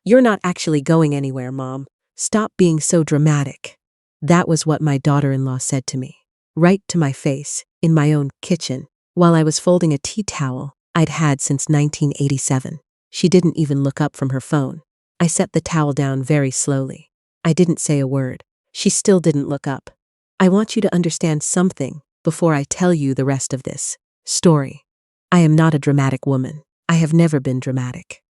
"You're not actually going anywhere, Mom. Stop being so dramatic." That was what my daughter-in-law said to me, right to my face, in my own kitchen, while I was folding a tea towel I'd had since 1987. She didn't even look up from her phone. I set the towel down very slowly. I didn't say a word. She still didn't look up. "I want you to understand something before I tell you the rest of this story. I am not a dramatic woman. I have never been dramatic.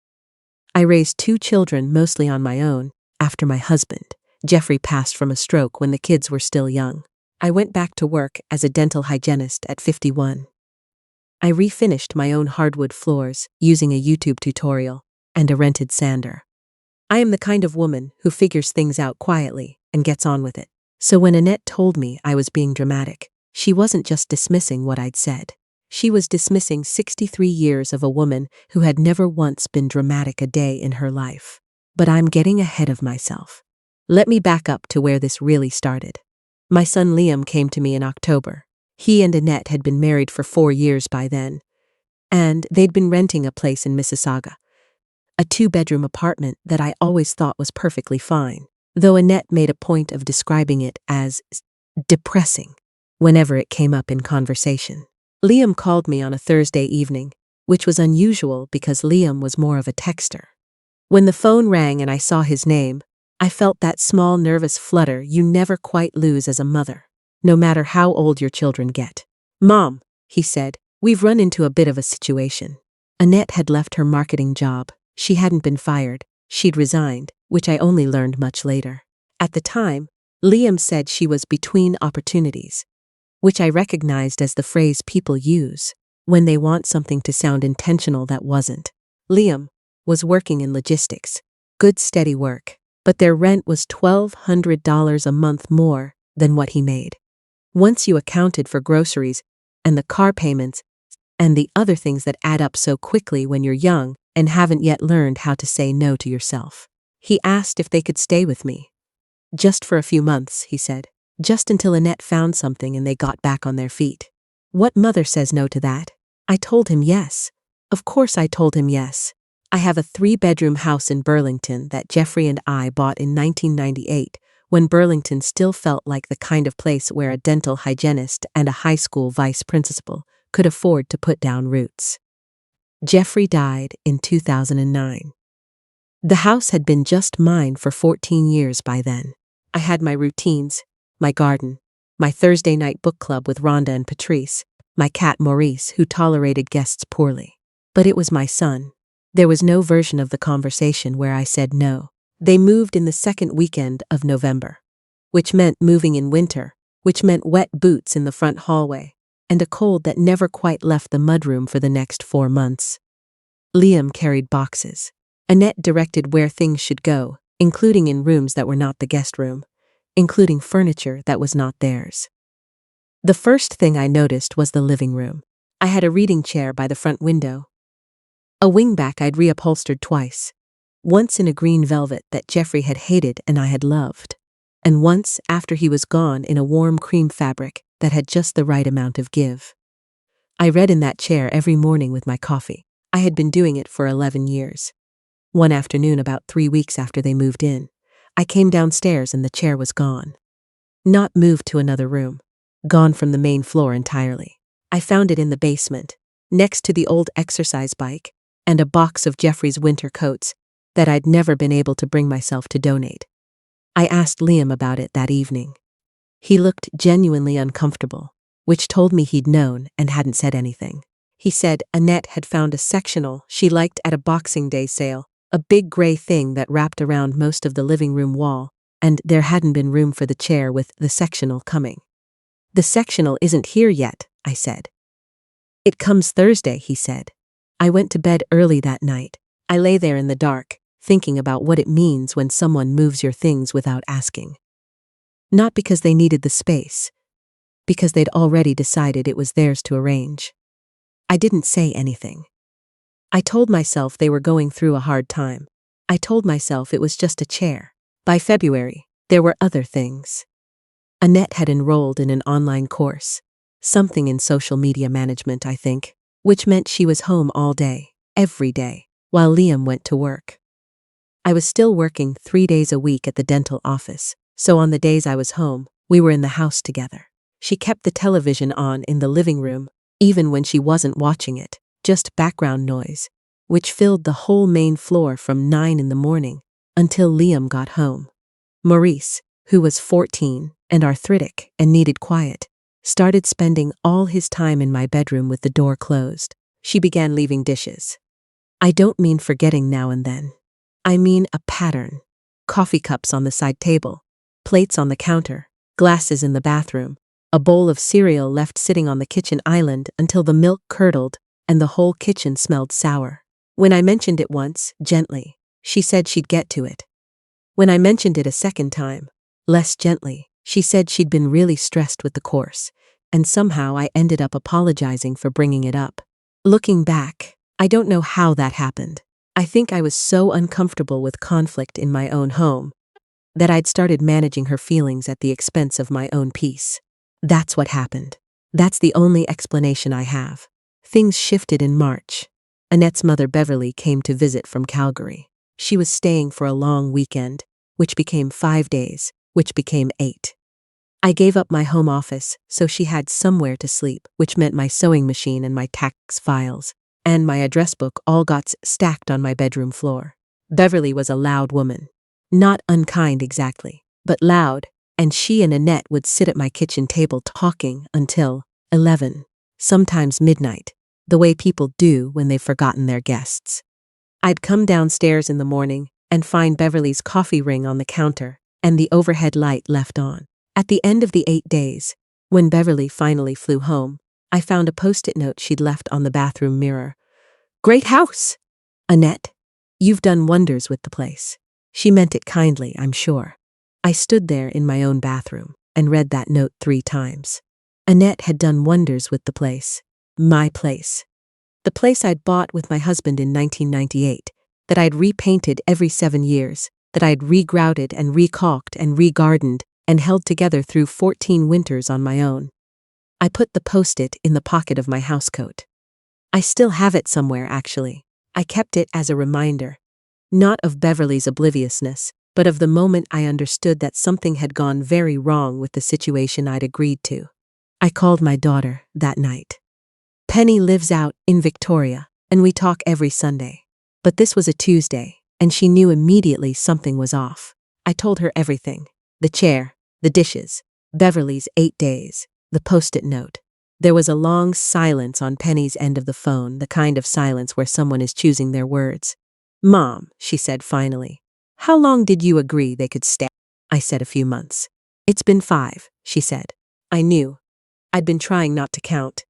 I raised 2 children mostly on my own after my husband, Jeffrey, passed from a stroke when the kids were still young. I went back to work as a dental hygienist at 51. I refinished my own hardwood floors using a YouTube tutorial and a rented sander. I am the kind of woman who figures things out quietly and gets on with it. So when Annette told me I was being dramatic, she wasn't just dismissing what I'd said. She was dismissing 63 years of a woman who had never once been dramatic a day in her life. But I'm getting ahead of myself. Let me back up to where this really started. My son Liam came to me in October. He and Annette had been married for 4 years by then, and they'd been renting a place in Mississauga, a 2-bedroom apartment that I always thought was perfectly fine, though Annette made a point of describing it as depressing whenever it came up in conversation. Liam called me on a Thursday evening, which was unusual because Liam was more of a texter. When the phone rang and I saw his name, I felt that small nervous flutter you never quite lose as a mother, no matter how old your children get. "Mom," he said, "we've run into a bit of a situation." Annette had left her marketing job. She hadn't been fired. She'd resigned, which I only learned much later. At the time, Liam said she was between opportunities, which I recognized as the phrase people use when they want something to sound intentional that wasn't. Liam was working in logistics, good steady work, but their rent was $1,200 a month more than what he made. Once you accounted for groceries and the car payments and the other things that add up so quickly when you're young and haven't yet learned how to say no to yourself. He asked if they could stay with me. "Just for a few months," he said. "Just until Annette found something and they got back on their feet." What mother says no to that? I told him yes. Of course I told him yes. I have a 3-bedroom house in Burlington that Jeffrey and I bought in 1998, when Burlington still felt like the kind of place where a dental hygienist and a high school vice principal could afford to put down roots. Jeffrey died in 2009. The house had been just mine for 14 years by then. I had my routines, my garden, my Thursday night book club with Rhonda and Patrice, my cat Maurice, who tolerated guests poorly. But it was my son. There was no version of the conversation where I said no. They moved in the second weekend of November, which meant moving in winter, which meant wet boots in the front hallway, and a cold that never quite left the mudroom for the next 4 months. Liam carried boxes. Annette directed where things should go, including in rooms that were not the guest room, including furniture that was not theirs. The first thing I noticed was the living room. I had a reading chair by the front window, a wingback I'd reupholstered twice, once in a green velvet that Jeffrey had hated and I had loved, and once after he was gone in a warm cream fabric that had just the right amount of give. I read in that chair every morning with my coffee. I had been doing it for 11 years. One afternoon, about 3 weeks after they moved in, I came downstairs and the chair was gone. Not moved to another room. Gone from the main floor entirely. I found it in the basement, next to the old exercise bike and a box of Jeffrey's winter coats that I'd never been able to bring myself to donate. I asked Liam about it that evening. He looked genuinely uncomfortable, which told me he'd known and hadn't said anything. He said Annette had found a sectional she liked at a Boxing Day sale, a big gray thing that wrapped around most of the living room wall, and there hadn't been room for the chair with the sectional coming. "The sectional isn't here yet," I said. "It comes Thursday," he said. I went to bed early that night. I lay there in the dark, thinking about what it means when someone moves your things without asking. Not because they needed the space, because they'd already decided it was theirs to arrange. I didn't say anything. I told myself they were going through a hard time. I told myself it was just a chair. By February, there were other things. Annette had enrolled in an online course, something in social media management, I think, which meant she was home all day, every day, while Liam went to work. I was still working 3 days a week at the dental office, so on the days I was home, we were in the house together. She kept the television on in the living room, even when she wasn't watching it, just background noise, which filled the whole main floor from 9 in the morning until Liam got home. Maurice, who was 14 and arthritic and needed quiet, started spending all his time in my bedroom with the door closed. She began leaving dishes. I don't mean forgetting now and then. I mean a pattern. Coffee cups on the side table, plates on the counter, glasses in the bathroom, a bowl of cereal left sitting on the kitchen island until the milk curdled and the whole kitchen smelled sour. When I mentioned it once, gently, she said she'd get to it. When I mentioned it a second time, less gently, she said she'd been really stressed with the course, and somehow I ended up apologizing for bringing it up. Looking back, I don't know how that happened. I think I was so uncomfortable with conflict in my own home that I'd started managing her feelings at the expense of my own peace. That's what happened. That's the only explanation I have. Things shifted in March. Annette's mother Beverly came to visit from Calgary. She was staying for a long weekend, which became 5 days, which became 8. I gave up my home office so she had somewhere to sleep, which meant my sewing machine and my tax files and my address book all got stacked on my bedroom floor. Beverly was a loud woman. Not unkind exactly, but loud, and she and Annette would sit at my kitchen table talking until 11, sometimes midnight, the way people do when they've forgotten their guests. I'd come downstairs in the morning and find Beverly's coffee ring on the counter and the overhead light left on. At the end of the 8 days, when Beverly finally flew home, I found a post-it note she'd left on the bathroom mirror. "Great house! Annette, you've done wonders with the place." She meant it kindly, I'm sure. I stood there in my own bathroom and read that note 3 times. Annette had done wonders with the place. My place. The place I'd bought with my husband in 1998, that I'd repainted every 7 years, that I'd regrouted and recaulked and regardened and held together through 14 winters on my own. I put the post-it in the pocket of my housecoat. I still have it somewhere, actually. I kept it as a reminder, not of Beverly's obliviousness, but of the moment I understood that something had gone very wrong with the situation I'd agreed to. I called my daughter that night. Penny lives out in Victoria, and we talk every Sunday. But this was a Tuesday, and she knew immediately something was off. I told her everything. The chair, the dishes, Beverly's 8 days, the post-it note. There was a long silence on Penny's end of the phone, the kind of silence where someone is choosing their words. "Mom," she said finally, "how long did you agree they could stay?" I said a few months. "It's been 5, she said. I knew. I'd been trying not to count.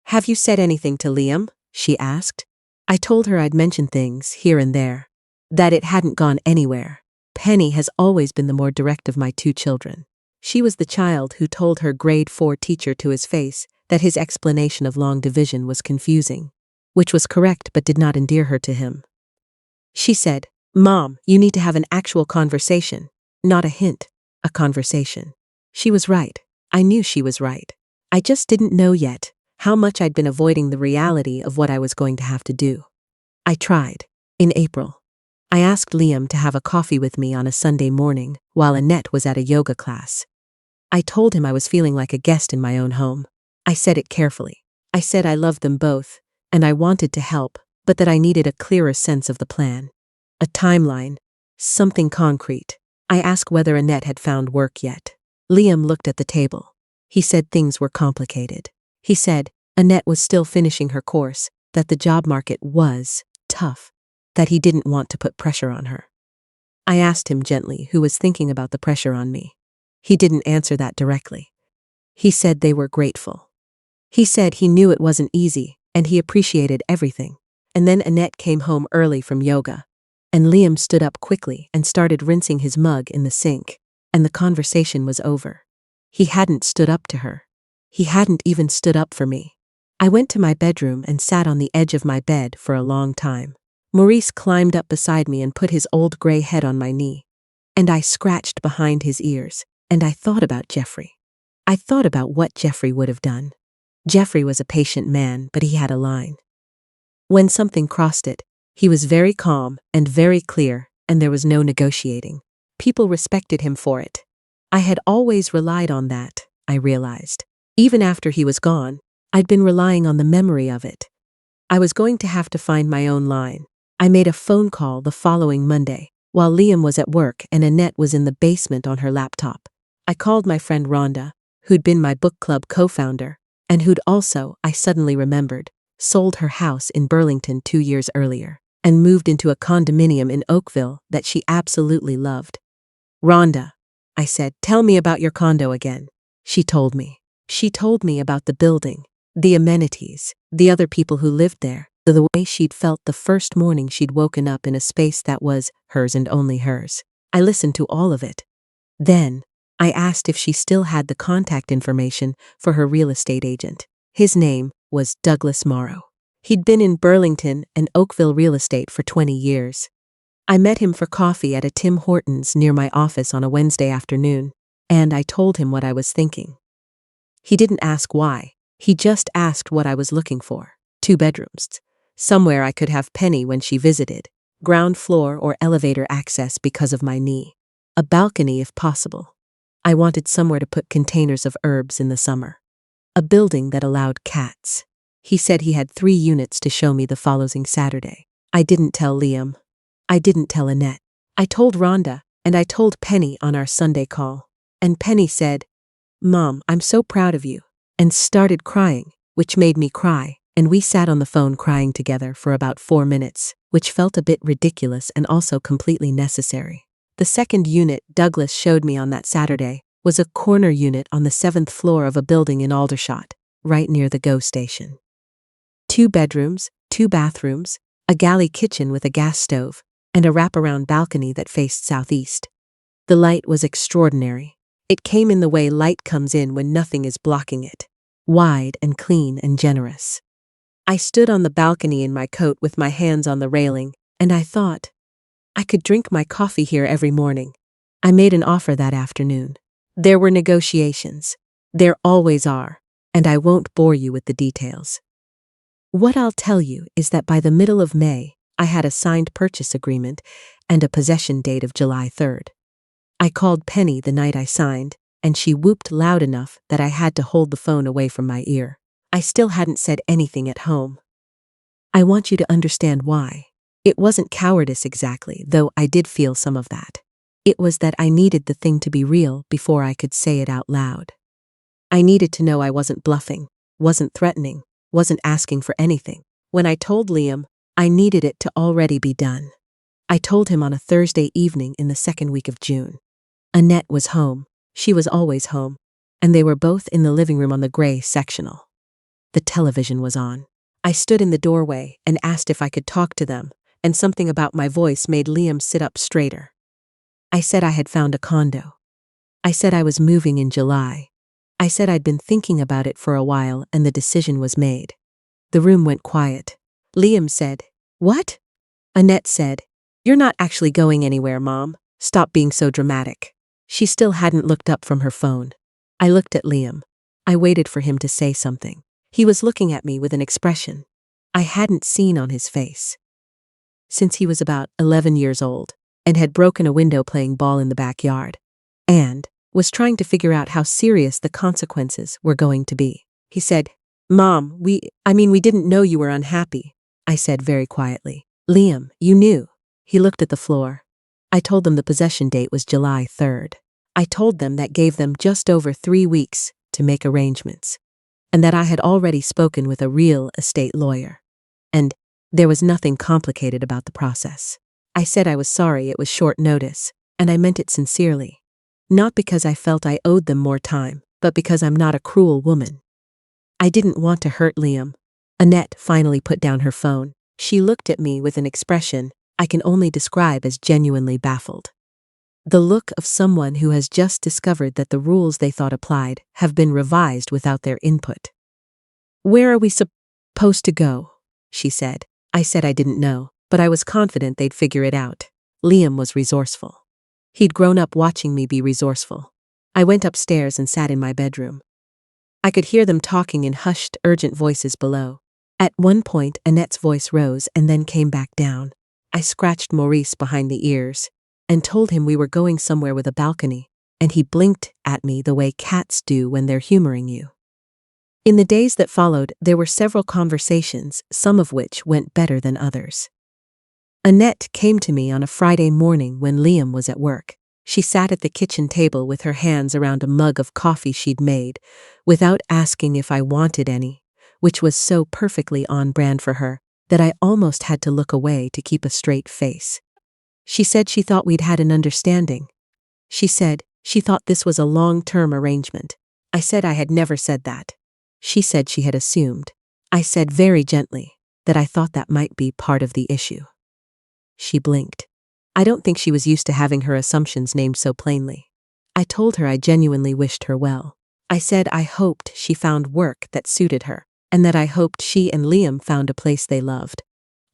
"Have you said anything to Liam?" she asked. I told her I'd mentioned things here and there, that it hadn't gone anywhere. Penny has always been the more direct of my 2 children. She was the child who told her grade 4 teacher to his face that his explanation of long division was confusing, which was correct but did not endear her to him. She said, "Mom, you need to have an actual conversation, not a hint, a conversation." She was right. I knew she was right. I just didn't know yet how much I'd been avoiding the reality of what I was going to have to do. I tried. In April, I asked Liam to have a coffee with me on a Sunday morning while Annette was at a yoga class. I told him I was feeling like a guest in my own home. I said it carefully. I said I loved them both, and I wanted to help, but that I needed a clearer sense of the plan. A timeline. Something concrete. I asked whether Annette had found work yet. Liam looked at the table. He said things were complicated. He said Annette was still finishing her course, that the job market was tough, that he didn't want to put pressure on her. I asked him gently who was thinking about the pressure on me. He didn't answer that directly. He said they were grateful. He said he knew it wasn't easy, and he appreciated everything. And then Annette came home early from yoga, and Liam stood up quickly and started rinsing his mug in the sink, and the conversation was over. He hadn't stood up to her. He hadn't even stood up for me. I went to my bedroom and sat on the edge of my bed for a long time. Maurice climbed up beside me and put his old gray head on my knee, and I scratched behind his ears, and I thought about Jeffrey. I thought about what Jeffrey would have done. Jeffrey was a patient man, but he had a line. When something crossed it, he was very calm and very clear, and there was no negotiating. People respected him for it. I had always relied on that, I realized. Even after he was gone, I'd been relying on the memory of it. I was going to have to find my own line. I made a phone call the following Monday, while Liam was at work and Annette was in the basement on her laptop. I called my friend Rhonda, who'd been my book club co-founder, and who'd also, I suddenly remembered, sold her house in Burlington 2 years earlier, and moved into a condominium in Oakville that she absolutely loved. "Rhonda," I said, "tell me about your condo again." She told me. She told me about the building, the amenities, the other people who lived there, the way she'd felt the first morning she'd woken up in a space that was hers and only hers. I listened to all of it. Then, I asked if she still had the contact information for her real estate agent. His name was Douglas Morrow. He'd been in Burlington and Oakville real estate for 20 years. I met him for coffee at a Tim Hortons near my office on a Wednesday afternoon, and I told him what I was thinking. He didn't ask why. He just asked what I was looking for. 2 bedrooms. Somewhere I could have Penny when she visited. Ground floor or elevator access because of my knee. A balcony if possible. I wanted somewhere to put containers of herbs in the summer. A building that allowed cats. He said he had 3 units to show me the following Saturday. I didn't tell Liam. I didn't tell Annette. I told Rhonda, and I told Penny on our Sunday call. And Penny said, "Mom, I'm so proud of you," and started crying, which made me cry, and we sat on the phone crying together for about 4 minutes, which felt a bit ridiculous and also completely necessary. The second unit Douglas showed me on that Saturday was a corner unit on the 7th floor of a building in Aldershot, right near the GO station. 2 bedrooms, 2 bathrooms, a galley kitchen with a gas stove, and a wraparound balcony that faced southeast. The light was extraordinary. It came in the way light comes in when nothing is blocking it. Wide and clean and generous. I stood on the balcony in my coat with my hands on the railing, and I thought, I could drink my coffee here every morning. I made an offer that afternoon. There were negotiations. There always are, and I won't bore you with the details. What I'll tell you is that by the middle of May, I had a signed purchase agreement and a possession date of July 3rd. I called Penny the night I signed, and she whooped loud enough that I had to hold the phone away from my ear. I still hadn't said anything at home. I want you to understand why. It wasn't cowardice exactly, though I did feel some of that. It was that I needed the thing to be real before I could say it out loud. I needed to know I wasn't bluffing, wasn't threatening, wasn't asking for anything. When I told Liam, I needed it to already be done. I told him on a Thursday evening in the 2nd week of June. Annette was home. She was always home. And they were both in the living room on the gray sectional. The television was on. I stood in the doorway and asked if I could talk to them, and something about my voice made Liam sit up straighter. I said I had found a condo. I said I was moving in July. I said I'd been thinking about it for a while and the decision was made. The room went quiet. Liam said, "What?" Annette said, "You're not actually going anywhere, Mom. Stop being so dramatic." She still hadn't looked up from her phone. I looked at Liam. I waited for him to say something. He was looking at me with an expression I hadn't seen on his face since he was about 11 years old and had broken a window playing ball in the backyard and was trying to figure out how serious the consequences were going to be. He said, "Mom, we didn't know you were unhappy," I said very quietly. "Liam, you knew." He looked at the floor. I told them the possession date was July 3rd. I told them that gave them just over 3 weeks to make arrangements, and that I had already spoken with a real estate lawyer. And there was nothing complicated about the process. I said I was sorry it was short notice, and I meant it sincerely. Not because I felt I owed them more time, but because I'm not a cruel woman. I didn't want to hurt Liam. Annette finally put down her phone. She looked at me with an expression I can only describe as genuinely baffled. The look of someone who has just discovered that the rules they thought applied have been revised without their input. "Where are we supposed to go?" she said. I said I didn't know, but I was confident they'd figure it out. Liam was resourceful. He'd grown up watching me be resourceful. I went upstairs and sat in my bedroom. I could hear them talking in hushed, urgent voices below. At one point, Annette's voice rose and then came back down. I scratched Maurice behind the ears and told him we were going somewhere with a balcony, and he blinked at me the way cats do when they're humoring you. In the days that followed, there were several conversations, some of which went better than others. Annette came to me on a Friday morning when Liam was at work. She sat at the kitchen table with her hands around a mug of coffee she'd made, without asking if I wanted any, which was so perfectly on brand for her that I almost had to look away to keep a straight face. She said she thought we'd had an understanding. She said she thought this was a long-term arrangement. I said I had never said that. She said she had assumed. I said very gently that I thought that might be part of the issue. She blinked. I don't think she was used to having her assumptions named so plainly. I told her I genuinely wished her well. I said I hoped she found work that suited her, and that I hoped she and Liam found a place they loved.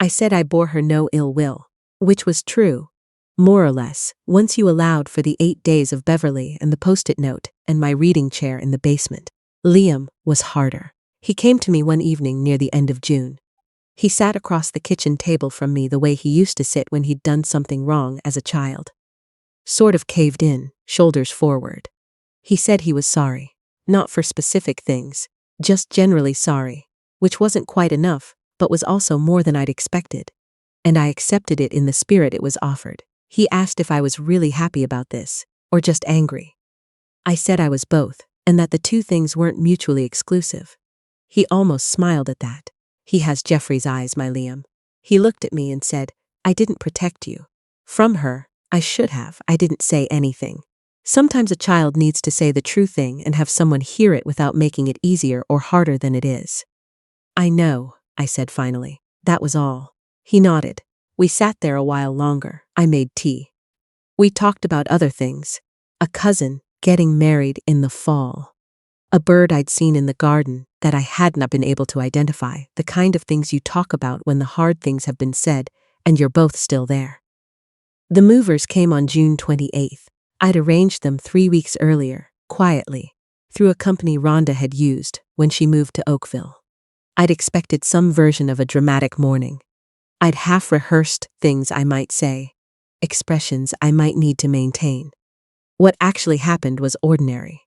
I said I bore her no ill will, which was true, more or less, once you allowed for the 8 days of Beverly and the post-it note and my reading chair in the basement. Liam was harder. He came to me one evening near the end of June. He sat across the kitchen table from me the way he used to sit when he'd done something wrong as a child. Sort of caved in, shoulders forward. He said he was sorry. Not for specific things, just generally sorry, which wasn't quite enough, but was also more than I'd expected. And I accepted it in the spirit it was offered. He asked if I was really happy about this, or just angry. I said I was both, and that the two things weren't mutually exclusive. He almost smiled at that. He has Jeffrey's eyes, my Liam. He looked at me and said, I didn't protect you. From her, I should have. I didn't say anything. Sometimes a child needs to say the true thing and have someone hear it without making it easier or harder than it is. I know, I said finally. That was all. He nodded. We sat there a while longer. I made tea. We talked about other things. A cousin getting married in the fall. A bird I'd seen in the garden that I had not been able to identify, the kind of things you talk about when the hard things have been said and you're both still there. The movers came on June 28th. I'd arranged them 3 weeks earlier, quietly, through a company Rhonda had used when she moved to Oakville. I'd expected some version of a dramatic morning. I'd half-rehearsed things I might say, expressions I might need to maintain. What actually happened was ordinary.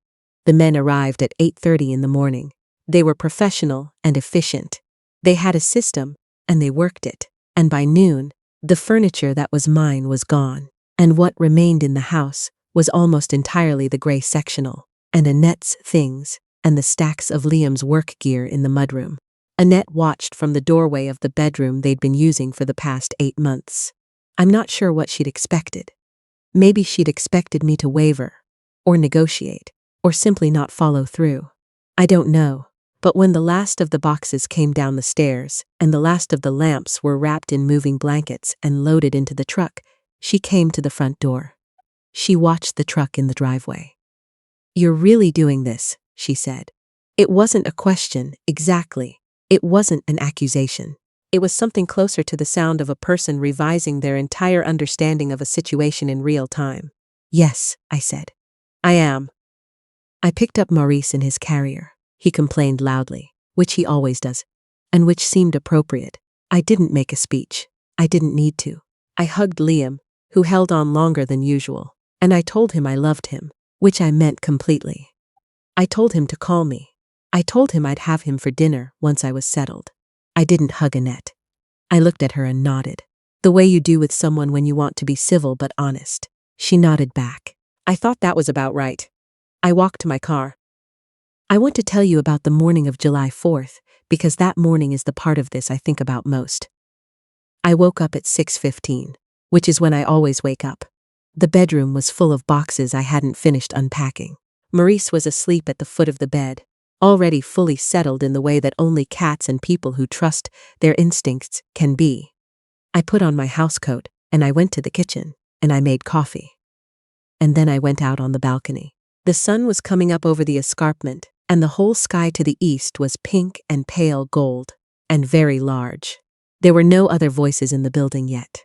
The men arrived at 8:30 in the morning. They were professional and efficient. They had a system, and they worked it. And by noon, the furniture that was mine was gone, and what remained in the house was almost entirely the gray sectional, and Annette's things, and the stacks of Liam's work gear in the mudroom. Annette watched from the doorway of the bedroom they'd been using for the past 8 months. I'm not sure what she'd expected. Maybe she'd expected me to waver, or negotiate, or simply not follow through. I don't know, but when the last of the boxes came down the stairs, and the last of the lamps were wrapped in moving blankets and loaded into the truck, she came to the front door. She watched the truck in the driveway. You're really doing this, she said. It wasn't a question, exactly. It wasn't an accusation. It was something closer to the sound of a person revising their entire understanding of a situation in real time. Yes, I said. I am. I picked up Maurice in his carrier. He complained loudly, which he always does, and which seemed appropriate. I didn't make a speech. I didn't need to. I hugged Liam, who held on longer than usual, and I told him I loved him, which I meant completely. I told him to call me. I told him I'd have him for dinner once I was settled. I didn't hug Annette. I looked at her and nodded, the way you do with someone when you want to be civil but honest. She nodded back. I thought that was about right. I walked to my car. I want to tell you about the morning of July 4th, because that morning is the part of this I think about most. I woke up at 6:15, which is when I always wake up. The bedroom was full of boxes I hadn't finished unpacking. Maurice was asleep at the foot of the bed, already fully settled in the way that only cats and people who trust their instincts can be. I put on my housecoat, and I went to the kitchen, and I made coffee. And then I went out on the balcony. The sun was coming up over the escarpment, and the whole sky to the east was pink and pale gold, and very large. There were no other voices in the building yet.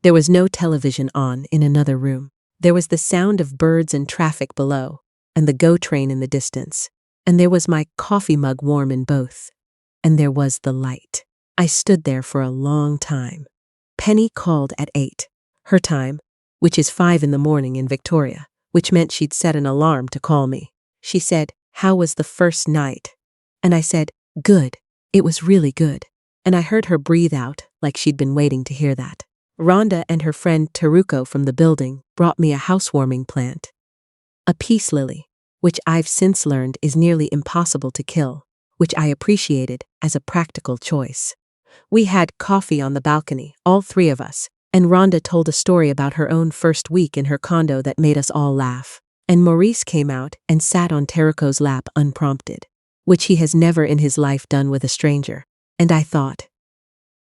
There was no television on in another room. There was the sound of birds and traffic below, and the GO train in the distance. And there was my coffee mug warm in both. And there was the light. I stood there for a long time. Penny called at 8, her time, which is 5 in the morning in Victoria, which meant she'd set an alarm to call me. She said, "How was the first night?" And I said, "Good. It was really good." And I heard her breathe out like she'd been waiting to hear that. Rhonda and her friend Taruko from the building brought me a housewarming plant. A peace lily, which I've since learned is nearly impossible to kill, which I appreciated as a practical choice. We had coffee on the balcony, all three of us, and Rhonda told a story about her own first week in her condo that made us all laugh. And Maurice came out and sat on Taruko's lap unprompted, which he has never in his life done with a stranger. And I thought,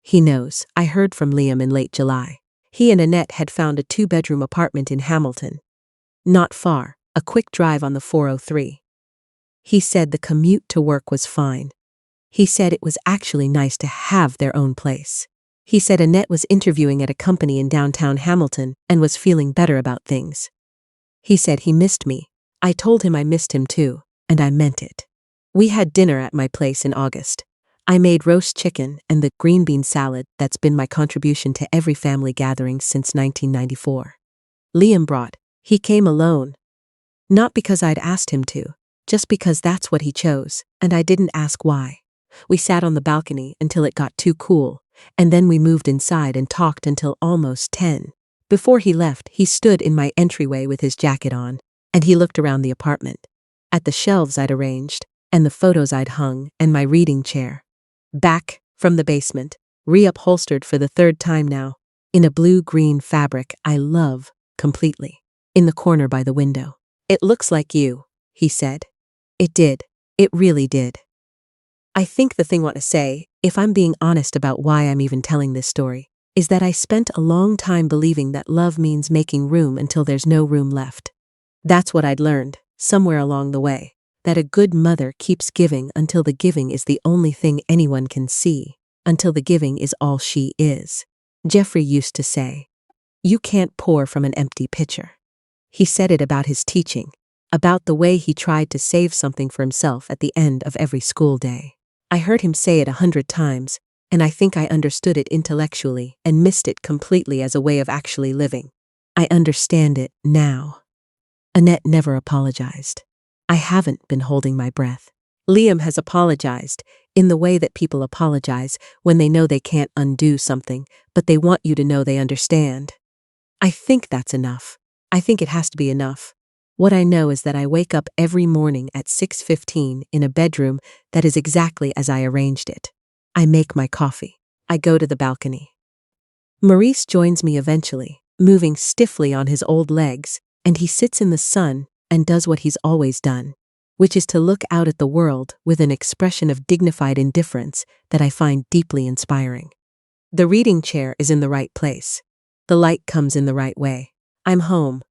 he knows. I heard from Liam in late July. He and Annette had found a 2-bedroom apartment in Hamilton. Not far, a quick drive on the 403. He said the commute to work was fine. He said it was actually nice to have their own place. He said Annette was interviewing at a company in downtown Hamilton and was feeling better about things. He said he missed me. I told him I missed him too, and I meant it. We had dinner at my place in August. I made roast chicken and the green bean salad that's been my contribution to every family gathering since 1994. Liam brought. He came alone. Not because I'd asked him to, just because that's what he chose, and I didn't ask why. We sat on the balcony until it got too cool, and then we moved inside and talked until almost 10. Before he left, he stood in my entryway with his jacket on, and he looked around the apartment, at the shelves I'd arranged, and the photos I'd hung, and my reading chair. Back from the basement, reupholstered for the 3rd time now, in a blue-green fabric I love completely, in the corner by the window. "It looks like you," he said. It did. It really did. I think the thing I want to say, if I'm being honest about why I'm even telling this story, is that I spent a long time believing that love means making room until there's no room left. That's what I'd learned, somewhere along the way, that a good mother keeps giving until the giving is the only thing anyone can see, until the giving is all she is. Jeffrey used to say, "You can't pour from an empty pitcher." He said it about his teaching, about the way he tried to save something for himself at the end of every school day. I heard him say it 100 times, and I think I understood it intellectually and missed it completely as a way of actually living. I understand it now. Annette never apologized. I haven't been holding my breath. Liam has apologized, in the way that people apologize when they know they can't undo something, but they want you to know they understand. I think that's enough. I think it has to be enough. What I know is that I wake up every morning at 6:15 in a bedroom that is exactly as I arranged it. I make my coffee. I go to the balcony. Maurice joins me eventually, moving stiffly on his old legs, and he sits in the sun and does what he's always done, which is to look out at the world with an expression of dignified indifference that I find deeply inspiring. The reading chair is in the right place. The light comes in the right way. I'm home,